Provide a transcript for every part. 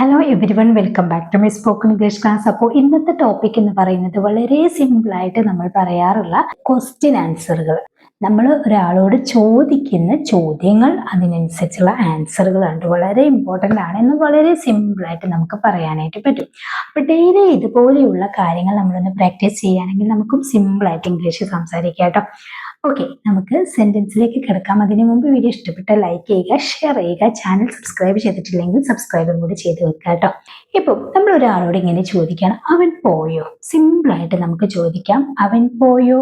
Hello everyone, welcome back to my spoken English class. അപ്പോൾ ഇന്നത്തെ topic എന്ന് പറയുന്നത് വളരെ സിമ്പിളായിട്ട് നമ്മൾ പറയാറുള്ള ക്വസ്റ്റ്യൻ ആൻസറുകൾ. നമ്മൾ ഒരാളോട് ചോദിക്കുന്ന ചോദ്യങ്ങൾ, അതിനനുസരിച്ചുള്ള ആൻസറുകളുണ്ട്. വളരെ ഇമ്പോർട്ടൻ്റ് ആണ് എന്ന് വളരെ സിമ്പിളായിട്ട് നമുക്ക് പറയാനായിട്ട് പറ്റും. അപ്പോൾ ഡെയിലി ഇതുപോലെയുള്ള കാര്യങ്ങൾ നമ്മളൊന്ന് പ്രാക്ടീസ് ചെയ്യുകയാണെങ്കിൽ നമുക്കും സിമ്പിളായിട്ട് ഇംഗ്ലീഷ് സംസാരിക്കാം കേട്ടോ. ഓക്കെ, നമുക്ക് സെന്റൻസിലേക്ക് കിടക്കാം. അതിനു മുമ്പ് വീഡിയോ ഇഷ്ടപ്പെട്ട ലൈക്ക് ചെയ്യുക, ഷെയർ ചെയ്യുക, ചാനൽ സബ്സ്ക്രൈബ് ചെയ്തിട്ടില്ലെങ്കിൽ സബ്സ്ക്രൈബും കൂടി ചെയ്ത് വെക്കുക കേട്ടോ. ഇപ്പം നമ്മൾ ഒരാളോട് ഇങ്ങനെ ചോദിക്കുകയാണ്, അവൻ പോയോ? സിമ്പിളായിട്ട് നമുക്ക് ചോദിക്കാം, അവൻ പോയോ?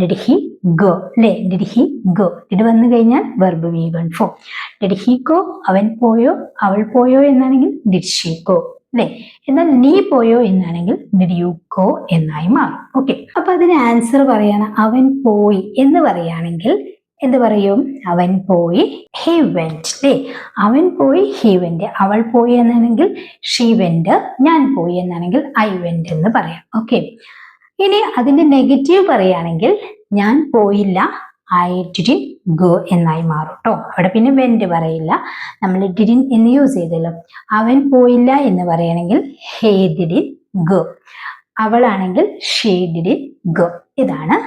Did he go? അല്ലേ? Did he go? Did വന്നു കഴിഞ്ഞാൽ verb V1 form. Did he go? അവൻ പോയോ? അവൾ പോയോ എന്നാണെങ്കിൽ did she go? അല്ലേ? എന്നാൽ നീ പോയോ എന്നാണെങ്കിൽ did you go എന്നായി മാറും. ഓക്കെ, അപ്പൊ അതിന് ആൻസർ പറയാണ് അവൻ പോയി എന്ന് പറയുകയാണെങ്കിൽ എന്ത് പറയും? അവൻ പോയി, he went. അല്ലേ? അവൻ പോയി, he went. അവൾ പോയി എന്നാണെങ്കിൽ she went. ഞാൻ പോയി എന്നാണെങ്കിൽ I went എന്ന് പറയാം. ഓക്കെ, ഇനി അതിന്റെ നെഗറ്റീവ് പറയുകയാണെങ്കിൽ ഞാൻ പോയില്ല, I didn't go എന്നായി മാറും കേട്ടോ. അവിടെ പിന്നെ വെന്റ് പറയില്ല, നമ്മൾ didn't എന്ന് യൂസ് ചെയ്തല്ലോ. അവൻ പോയില്ല എന്ന് പറയുകയാണെങ്കിൽ he didn't go. അവളാണെങ്കിൽ she didn't go. ഇതാണ്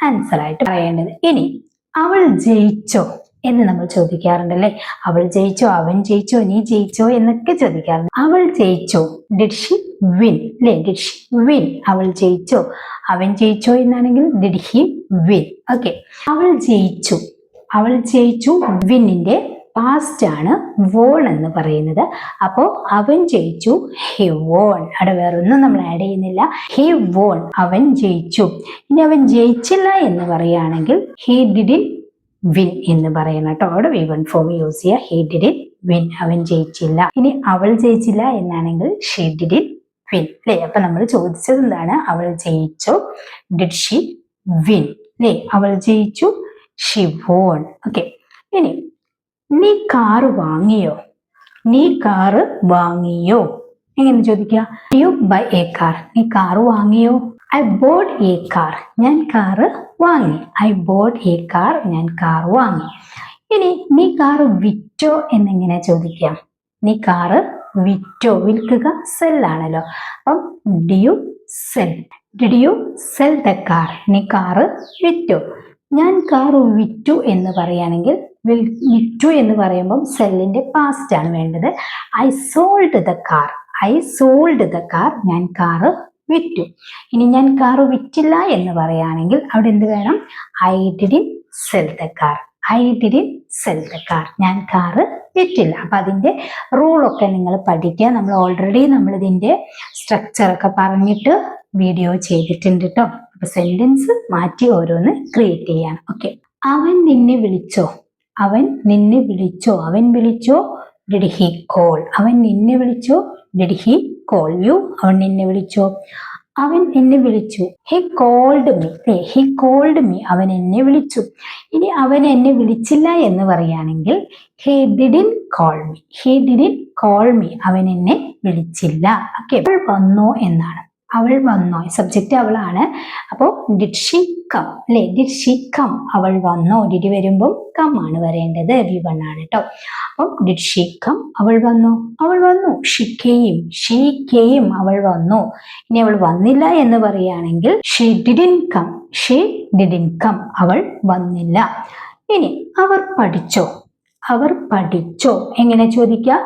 ആൻസർ ആയിട്ട് പറയേണ്ടത്. ഇനി അവൾ ജയിച്ചോ എന്ന് നമ്മൾ ചോദിക്കാറുണ്ടല്ലേ. അവൾ ജയിച്ചോ, അവൻ ജയിച്ചോ, നീ ജയിച്ചോ എന്നൊക്കെ ചോദിക്കാറുണ്ട്. അവൾ ജയിച്ചോ, ഡിഡ് ഷി വിൻ. അല്ലേ? Did she win. അവൾ ജയിച്ചോ. അവൻ ജയിച്ചോ എന്നാണെങ്കിൽ ഡിഡ് ഹി വിൻ. ഓക്കെ, അവൾ ജയിച്ചു. അവൾ ജയിച്ചു വിന്നിന്റെ പാസ്റ്റ് ആണ് വോൺ എന്ന് പറയുന്നത്. അപ്പോ അവൻ ജയിച്ചു, ഹി വോൺ. അവിടെ വേറൊന്നും നമ്മൾ ആഡ് ചെയ്യുന്നില്ല, ഹി വോൺ. അവൻ ജയിച്ചു. ഇനി അവൻ ജയിച്ചില്ല എന്ന് പറയുകയാണെങ്കിൽ ഹി ഡിഡിൻ വിൻ എന്ന് പറയണം കേട്ടോ. അവിടെ V1 ഫോം യൂസ് ചെയ്യുക, ഹി ഡിഡിൻ വിൻ. അവൻ ജയിച്ചില്ല. ഇനി അവൾ ജയിച്ചില്ല എന്നാണെങ്കിൽ ഷീ ഡിഡിൻ വിൻ. അല്ലേ? അപ്പൊ നമ്മൾ ചോദിച്ചത് എന്താണ്? അവൾ ജയിച്ചോ, ഡിഡ് ഷി വിൻ. അല്ലേ? അവൾ ജയിച്ചു, ഷി വോൺ. ഓക്കെ, ഇനി നീ കാറ് വാങ്ങിയോ? നീ കാറ് വാങ്ങിയോ എങ്ങനെ ചോദിക്കുക? You buy a car. നീ കാറ് വാങ്ങിയോ? I bought a car. ഞാൻ കാറ് വാങ്ങി. I bought a car. ഞാൻ കാർ വാങ്ങി. ഇനി നീ കാറ് വിറ്റോ എന്നെങ്ങനെ ചോദിക്കാം? നീ കാറ് വിറ്റോ. വിൽക്കുക സെല്ലാണല്ലോ. അപ്പം D U cell. Did you cell the car. നീ കാറ് വിറ്റോ. ഞാൻ കാറ് വിറ്റു എന്ന് പറയുകയാണെങ്കിൽ വിറ്റു എന്ന് പറയുമ്പോൾ സെല്ലിന്റെ പാസ്റ്റ് ആണ് വേണ്ടത്. I sold the car. I sold the car. ഞാൻ കാറ് വിറ്റു. ഇനി ഞാൻ കാറ് വിറ്റില്ല എന്ന് പറയുകയാണെങ്കിൽ അവിടെ എന്ത് വേണം? I didn't cell the car. I didn't cell the car. ഞാൻ കാറ് വിറ്റില്ല. അപ്പൊ അതിന്റെ റൂളൊക്കെ നിങ്ങൾ പഠിക്കുക. നമ്മൾ ഓൾറെഡി ഇതിന്റെ സ്ട്രക്ചറൊക്കെ പറഞ്ഞിട്ട് വീഡിയോ ചെയ്തിട്ടുണ്ട് കേട്ടോ. അപ്പൊ സെന്റൻസ് മാറ്റി ഓരോന്ന് ക്രിയേറ്റ് ചെയ്യാണ്. ഓക്കെ, അവൻ നിന്നെ വിളിച്ചോ? അവൻ നിന്നെ വിളിച്ചോ. അവൻ വിളിച്ചോ, ഡിഡ് ഹി കോൾ. അവൻ നിന്നെ വിളിച്ചോ, ഡിഡ് ഹി കോൾ യു. അവൻ നിന്നെ വിളിച്ചോ. അവൻ എന്നെ വിളിച്ചു, he called me. He called me. അവൻ എന്നെ വിളിച്ചു. ഇനി അവൻ എന്നെ വിളിച്ചില്ല എന്ന് പറയുകയാണെങ്കിൽ he didn't call me. He didn't call me. അവൻ എന്നെ വിളിച്ചില്ല. ഓക്കെ, അവൾ വന്നോ എന്നാണ്. അവൾ വന്നോ, സബ്ജക്റ്റ് അവളാണ്. അപ്പോൾ ഡിഡ് ഷി കം. അല്ലെ? Did she come. അവൾ വന്നോ. ഡിഡ് വരുമ്പോൾ കം ആണ് വരേണ്ടത്, V1 ആണ് കേട്ടോ. അപ്പം ഡിഡ് ഷി കം. അവൾ വന്നോ. അവൾ വന്നു. She came. She came. അവൾ വന്നു. ഇനി അവൾ വന്നില്ല എന്ന് പറയുകയാണെങ്കിൽ she didn't come. She didn't come. അവൾ വന്നില്ല. ഇനി അവർ പഠിച്ചോ. അവർ പഠിച്ചോ എങ്ങനെ ചോദിക്കുക?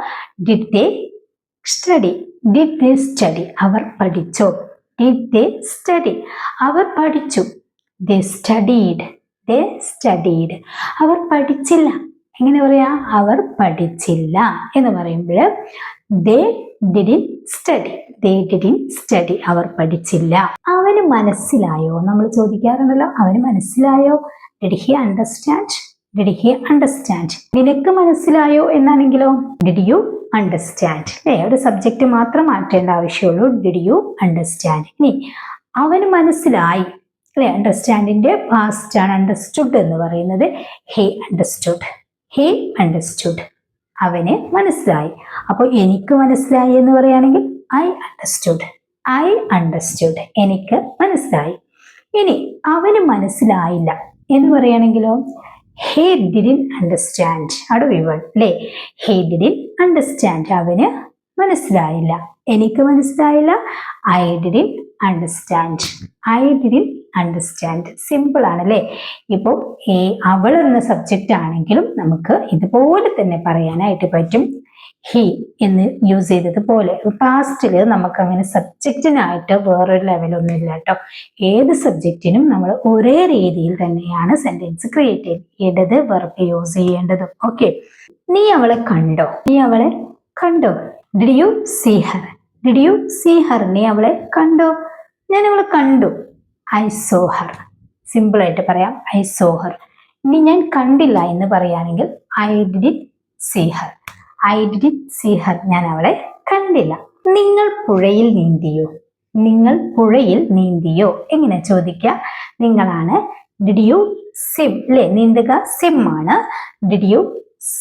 Did they study. Did they study. അവർ പഠിച്ചോ. Did they study. അവർ പഠിച്ചു. ദേ സ്റ്റഡീഡ്. ദേ സ്റ്റഡീഡ്. അവർ പഠിച്ചില്ല. എങ്ങനെ പറയാ? അവർ പഠിച്ചില്ല എന്ന് പറയുമ്പോൾ they didn't study. They didn't study. അവർ പഠിച്ചില്ല. അവന് മനസ്സിലായോ നമ്മൾ ചോദിക്കാറുണ്ടല്ലോ. അവന് മനസ്സിലായോ? Did he understand. Did he understand. നിനക്ക് മനസ്സിലായോ എന്നാണെങ്കിലോ ഡിഡ് യു അണ്ടർസ്റ്റാൻഡ്. അല്ലേ? ഒരു സബ്ജക്റ്റ് മാത്രം മാറ്റേണ്ട ആവശ്യമുള്ളൂ. Did you understand. ഇനി അവന് മനസ്സിലായി. അല്ലെ? അണ്ടർസ്റ്റാൻഡിന്റെ പാസ്റ്റ് ആണ് അണ്ടർസ്റ്റുഡ് എന്ന് പറയുന്നത്. He understood. He understood. അവന് മനസ്സിലായി. അപ്പോൾ എനിക്ക് മനസ്സിലായി എന്ന് പറയുകയാണെങ്കിൽ ഐ അണ്ടർസ്റ്റുഡ്. I understood. എനിക്ക് മനസ്സിലായി. ഇനി അവന് മനസ്സിലായില്ല എന്ന് പറയുകയാണെങ്കിലോ he didn't understand. അവിടെ V1 അല്ലേ? he didn't understand. അവന് മനസ്സിലായില്ല. എനിക്ക് മനസ്സിലായില്ല. I didn't understand. I didn't understand. Simple ആണല്ലേ. ഇപ്പോൾ അവൾ എന്ന സബ്ജക്റ്റ് ആണെങ്കിലും നമുക്ക് ഇതുപോലെ തന്നെ പറയാനായിട്ട് പറ്റും. ഹി എന്ന് യൂസ് ചെയ്തതുപോലെ പാസ്റ്റിൽ നമുക്ക് അങ്ങനെ സബ്ജക്റ്റിനായിട്ട് വേറൊരു ലെവലൊന്നും ഇല്ല കേട്ടോ. ഏത് സബ്ജക്റ്റിനും നമ്മൾ ഒരേ രീതിയിൽ തന്നെയാണ് സെന്റൻസ് ക്രിയേറ്റ് ചെയ്യേണ്ടത്, വെർബ് യൂസ് ചെയ്യേണ്ടതും. ഓക്കെ, നീ അവളെ കണ്ടോ? നീ അവളെ കണ്ടോ? Did you see her? Did you see her? നീ അവളെ കണ്ടോ? ഞാൻ അവളെ കണ്ടു. I so Har. സിമ്പിൾ ആയിട്ട് പറയാം, ഐ സോ ഹർ. ഇനി ഞാൻ കണ്ടില്ല എന്ന് പറയുകയാണെങ്കിൽ I did see her. I did see her. ഞാൻ അവളെ കണ്ടില്ല. നിങ്ങൾ പുഴയിൽ നീന്തിയോ? നിങ്ങൾ പുഴയിൽ നീന്തിയോ? എങ്ങനെ ചോദിക്കുക? നിങ്ങളാണ്. ഡിഡ് യു സിം അല്ലെ? നീന്തുക സിം ആണ്. Did you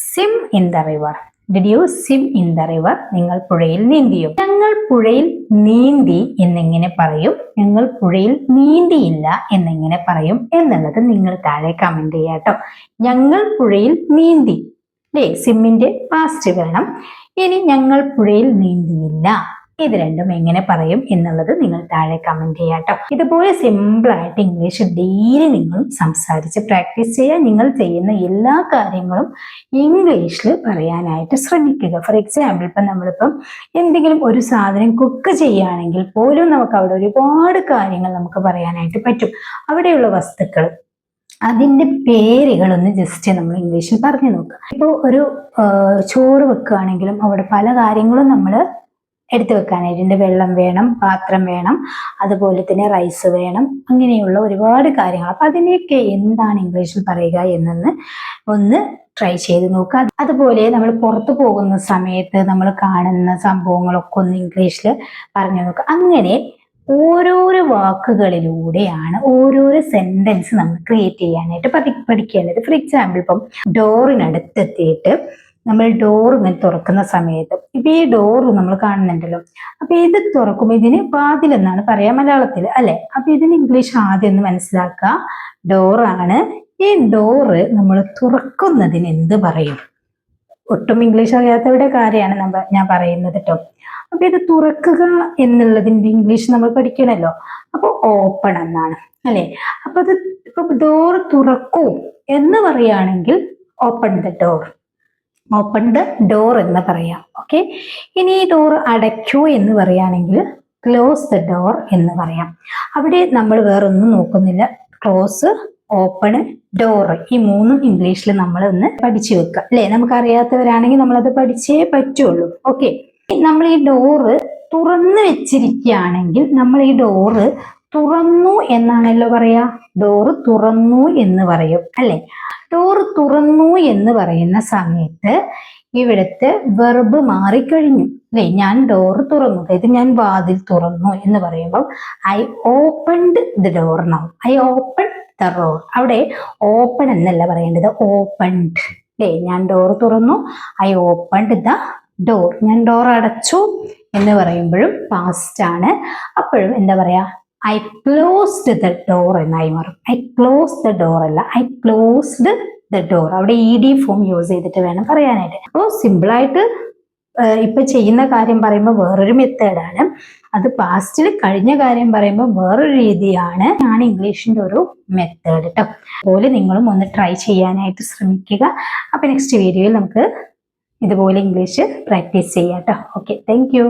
SIM in the river? Did you SIM in the river? നിങ്ങൾ പുഴയിൽ നീന്തിയോ? ഞങ്ങൾ പുഴയിൽ നീന്തി എന്നെങ്ങനെ പറയും? ഞങ്ങൾ പുഴയിൽ നീന്തിയില്ല എന്നെങ്ങനെ പറയും എന്നുള്ളത് നിങ്ങൾ താഴെ കമന്റ് ചെയ്യാം കേട്ടോ. ഞങ്ങൾ പുഴയിൽ നീന്തി അല്ലേ, സിമ്മിന്റെ പാസ്റ്റ് വേണം. ഇനി ഞങ്ങൾ പുഴയിൽ നീന്തിയില്ല, ഇത് രണ്ടും എങ്ങനെ പറയും എന്നുള്ളത് നിങ്ങൾ താഴെ കമന്റ് ചെയ്യാം കേട്ടോ. ഇതുപോലെ സിമ്പിൾ ആയിട്ട് ഇംഗ്ലീഷ് ഡെയിലി നിങ്ങളും സംസാരിച്ച് പ്രാക്ടീസ് ചെയ്യുക. നിങ്ങൾ ചെയ്യുന്ന എല്ലാ കാര്യങ്ങളും ഇംഗ്ലീഷിൽ പറയാനായിട്ട് ശ്രമിക്കുക. ഫോർ എക്സാമ്പിൾ, ഇപ്പം നമ്മളിപ്പം എന്തെങ്കിലും ഒരു സാധനം കുക്ക് ചെയ്യുകയാണെങ്കിൽ പോലും നമുക്ക് അവിടെ ഒരുപാട് കാര്യങ്ങൾ നമുക്ക് പറയാനായിട്ട് പറ്റും. അവിടെയുള്ള വസ്തുക്കൾ, അതിന്റെ പേരുകളൊന്ന് ജസ്റ്റ് നമ്മൾ ഇംഗ്ലീഷിൽ പറഞ്ഞു നോക്കുക. ഇപ്പോൾ ഒരു ചോറ് വെക്കുകയാണെങ്കിലും അവിടെ പല കാര്യങ്ങളും നമ്മൾ എടുത്തു വെക്കാനായിട്ട്, ഇതിന്റെ വെള്ളം വേണം, പാത്രം വേണം, അതുപോലെ തന്നെ റൈസ് വേണം, അങ്ങനെയുള്ള ഒരുപാട് കാര്യങ്ങൾ. അപ്പൊ അതിനെയൊക്കെ എന്താണ് ഇംഗ്ലീഷിൽ പറയുക എന്നൊന്ന് ഒന്ന് ട്രൈ ചെയ്ത് നോക്കുക. അതുപോലെ നമ്മൾ പുറത്തു പോകുന്ന സമയത്ത് നമ്മൾ കാണുന്ന സംഭവങ്ങളൊക്കെ ഒന്ന് ഇംഗ്ലീഷിൽ പറഞ്ഞു നോക്കുക. അങ്ങനെ ഓരോരോ വാക്കുകളിലൂടെയാണ് ഓരോരോ സെന്റൻസ് നമ്മൾ ക്രിയേറ്റ് ചെയ്യാനായിട്ട് പഠിക്കേണ്ടത്. ഫോർ എക്സാമ്പിൾ, ഇപ്പം ഡോറിനടുത്തെത്തിയിട്ട് നമ്മൾ ഡോർ ഇങ്ങനെ തുറക്കുന്ന സമയത്ത് ഇപ്പൊ ഈ ഡോർ നമ്മൾ കാണുന്നുണ്ടല്ലോ, അപ്പൊ ഇത് തുറക്കുമ്പോൾ ഇതിന് വാതിൽ എന്നാണ് പറയാ മലയാളത്തിൽ അല്ലെ. അപ്പൊ ഇതിന് ഇംഗ്ലീഷ് ആദ്യം ഒന്ന് മനസ്സിലാക്കുക. ഡോറാണ്. ഈ ഡോറ് നമ്മൾ തുറക്കുന്നതിന് എന്ത് പറയും? ഒട്ടും ഇംഗ്ലീഷ് അറിയാത്തവരുടെ കാര്യമാണ് ഞാൻ പറയുന്നത് കേട്ടോ. അപ്പൊ ഇത് തുറക്കുക എന്നുള്ളതിന്റെ ഇംഗ്ലീഷ് നമ്മൾ പഠിക്കണല്ലോ. അപ്പൊ ഓപ്പൺ എന്നാണ് അല്ലെ. അപ്പൊ അത് ഇപ്പൊ ഡോർ തുറക്കൂ എന്ന് പറയുകയാണെങ്കിൽ open the door, open the door എന്ന് പറയാം. ഓക്കെ, ഇനി ഈ ഡോർ അടയ്ക്കൂ എന്ന് പറയുകയാണെങ്കിൽ ക്ലോസ് ദ ഡോർ എന്ന് പറയാം. അവിടെ നമ്മൾ വേറൊന്നും നോക്കുന്നില്ല. ക്ലോസ്, ഓപ്പൺ, ഡോർ, ഈ മൂന്നും ഇംഗ്ലീഷിൽ നമ്മൾ ഒന്ന് പഠിച്ചു വെക്കുക അല്ലെ. നമുക്കറിയാത്തവരാണെങ്കിൽ നമ്മളത് പഠിച്ചേ പറ്റുള്ളൂ. ഓക്കെ, നമ്മൾ ഈ ഡോറ് തുറന്നു വെച്ചിരിക്കുകയാണെങ്കിൽ നമ്മൾ ഈ ഡോറ് തുറന്നു എന്നാണല്ലോ പറയാ. ഡോറ് തുറന്നു എന്ന് പറയും അല്ലെ. ഡോർ തുറന്നു എന്ന് പറയുന്ന സമയത്ത് ഇവിടുത്തെ വെർബ് മാറിക്കഴിഞ്ഞു അല്ലെ. ഞാൻ ഡോർ തുറന്നു, അതായത് ഞാൻ വാതിൽ തുറന്നു എന്ന് പറയുമ്പോൾ I opened the door now. I open the door. അവിടെ ഓപ്പൺ എന്നല്ല പറയേണ്ടത്, ഓപ്പൺഡ് അല്ലെ. ഞാൻ ഡോർ തുറന്നു, ഐ ഓപ്പൺഡ് ദ ഡോർ. ഞാൻ ഡോർ അടച്ചു എന്ന് പറയുമ്പോഴും പാസ്റ്റ് ആണ്. അപ്പോഴും എന്താ പറയാ, ഐ ക്ലോസ്ഡ് ദ ഡോർ എന്നായി മാറും. ഐ ക്ലോസ് ദ ഡോർ അല്ല, ഐ ക്ലോസ്ഡ് ദ ഡോർ. അവിടെ ഇ ഫോം യൂസ് ചെയ്തിട്ട് വേണം പറയാനായിട്ട്. അപ്പോൾ സിമ്പിളായിട്ട് ഇപ്പൊ ചെയ്യുന്ന കാര്യം പറയുമ്പോൾ വേറൊരു മെത്തേഡാണ്, അത് പാസ്റ്റിൽ കഴിഞ്ഞ കാര്യം പറയുമ്പോൾ വേറൊരു രീതിയാണ്. ഇംഗ്ലീഷിന്റെ ഒരു മെത്തേഡ് കേട്ടോ. അതുപോലെ നിങ്ങളും ഒന്ന് ട്രൈ ചെയ്യാനായിട്ട് ശ്രമിക്കുക. അപ്പൊ നെക്സ്റ്റ് വീഡിയോയിൽ നമുക്ക് ഇതുപോലെ ഇംഗ്ലീഷ് പ്രാക്ടീസ് ചെയ്യാം കേട്ടോ. Okay, thank you.